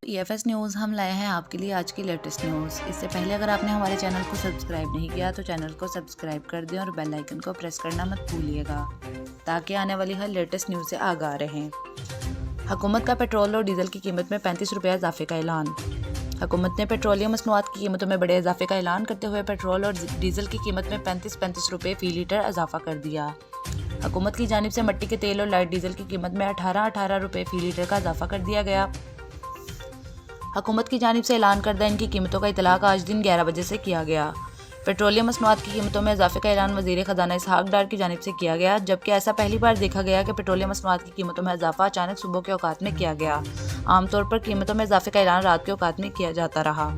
EFS news हम लाए हैं आपके लिए आज की लेटेस्ट न्यूज़। इससे पहले अगर आपने हमारे चैनल को सब्सक्राइब नहीं किया तो चैनल को सब्सक्राइब कर दें और बेल आइकन को प्रेस करना मत भूलिएगा ताकि आने वाली हर लेटेस्ट न्यूज़ से आगाह रहें। हुकूमत का पेट्रोल और डीजल की कीमत में 35 रुपये इजाफे का ऐलान। हुकूमत ने पेट्रोलियम मसनूआत की कीमतों में बड़े इजाफे का ऐलान करते हुए पेट्रोल और डीजल की कीमत में 35 रुपये फ़ी लीटर इजाफा कर दिया। हुकूमत की जानिब से मट्टी के तेल और लाइट डीजल की कीमत में 18 रुपये फ़ी लीटर का इजाफा कर दिया गया। हुकूमत की जानिब से ऐलान करदा इनकी कीमतों का इतलाक आज दिन 11 बजे से किया गया। पेट्रोलियम मसनूआत की कीमतों में इजाफे का ऐलान वज़ीर ख़ज़ाना इसहाक डार की जानिब से किया गया, जबकि ऐसा पहली बार देखा गया कि पेट्रोलियम मसनूआत की कीमतों में इजाफा अचानक सुबह के औकात में किया गया। आमतौर पर कीमतों में इजाफे का ऐलान रात के औकात में किया जाता रहा।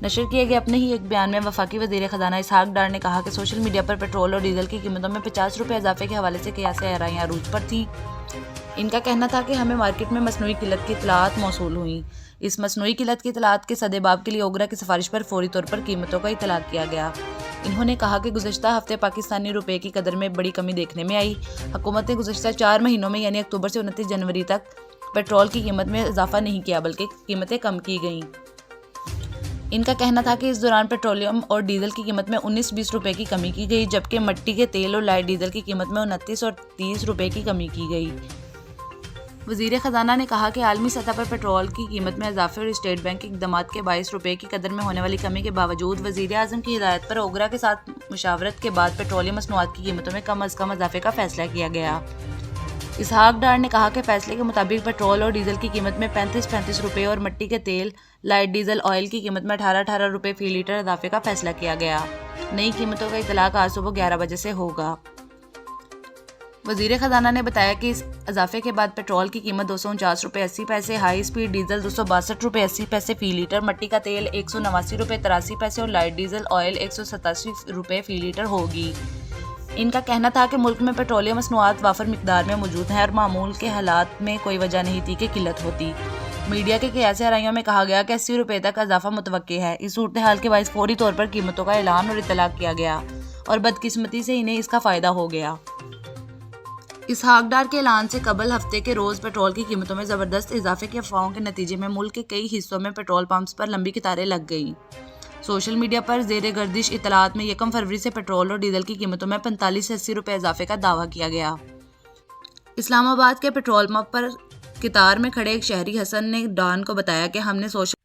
नशर किए गए अपने ही एक बयान में वफाकी वज़ीर ख़ज़ाना इसहाक डार ने कहा कि सोशल मीडिया पर पेट्रोल और डीजल की कीमतों में 50 रुपये इजाफे के हवाले से कियासी आराइयाँ अरूज पर थी। इनका कहना था कि हमें मार्केट में मसनूई किल्लत की इतलात मौसूल हुई। इस मसनूई किल्लत की इतलात के सदेबाब के लिए ओगरा की सिफारिश पर फौरी तौर पर कीमतों का इतलाक किया गया। इन्होंने कहा कि गुज़श्ता हफ्ते पाकिस्तानी रुपये की कदर में बड़ी कमी देखने में आई। हुकूमत ने गुज़श्ता 4 महीनों में यानी अक्टूबर से 29 जनवरी तक पेट्रोल की कीमत में इजाफा नहीं किया बल्कि कीमतें कम की गईं। इनका कहना था कि इस दौरान पेट्रोलियम और डीजल की कीमत में 19-20 रुपये की कमी की गई, जबकि मट्टी के तेल और लाइट डीजल की कीमत में 29 और 30 रुपये की कमी की गई। वज़ीर ख़ज़ाना ने कहा कि आलमी सतह पर पेट्रोल की कीमत में इजाफे और स्टेट बैंक के इक़दामात के 22 रुपये की कदर में होने वाली कमी के बावजूद वज़ीर आज़म की हिदायत पर ओगरा के साथ मुशावरत के बाद पेट्रोलियम मसनूआत की कीमतों में कम अज़ कम इजाफे का फैसला किया गया। इसहाक डार ने कहा कि फैसले के मुताबिक पेट्रोल और डीजल की कीमत में 35 रुपये और मट्टी के तेल, लाइट डीजल ऑयल की कीमत में 18 रुपये फ़ी लीटर इजाफे का फैसला किया गया। नई कीमतों का इतलाक आज सुबह 11 बजे से होगा। वज़ीर ख़ज़ाना ने बताया कि इस इजाफे के बाद पेट्रोल की कीमत 249 रुपये 80 पैसे, हाई स्पीड डीजल 262 रुपये 80 पैसे फ़ी लीटर, मट्टी का तेल 189 रुपये 83 पैसे और लाइट डीजल ऑयल 187 रुपये फ़ी लीटर होगी। इनका कहना था कि मुल्क में पेट्रोलियम मसनूआत वाफर मिकदार में मौजूद हैं और मामूल के हालात में कोई वजह नहीं थी कि किल्लत होती। मीडिया के कियासी आराइयों में कहा गया कि 80 रुपये तक इजाफा मुतवक्के है। इस सूरत हाल के बायस फौरी तौर पर कीमतों का ऐलान और इतलाक किया गया और बदकिस्मती से इन्हें इसका फ़ायदा हो गया। इसहाक डार के ऐलान से कबल हफ्ते के रोज़ पेट्रोल की कीमतों में ज़बरदस्त इजाफे की अफवाहों के नतीजे में मुल्क के कई हिस्सों में पेट्रोल पंप्स पर लंबी कतारें लग गईं। सोशल मीडिया पर ज़ेरे गर्दिश इतलात में 1 फरवरी से पेट्रोल और डीजल की कीमतों में 45 से 80 रुपये इजाफे का दावा किया गया। इस्लामाबाद के पेट्रोल पंप पर कतार में खड़े एक शहरी हसन ने डॉन को बताया कि हमने सोशल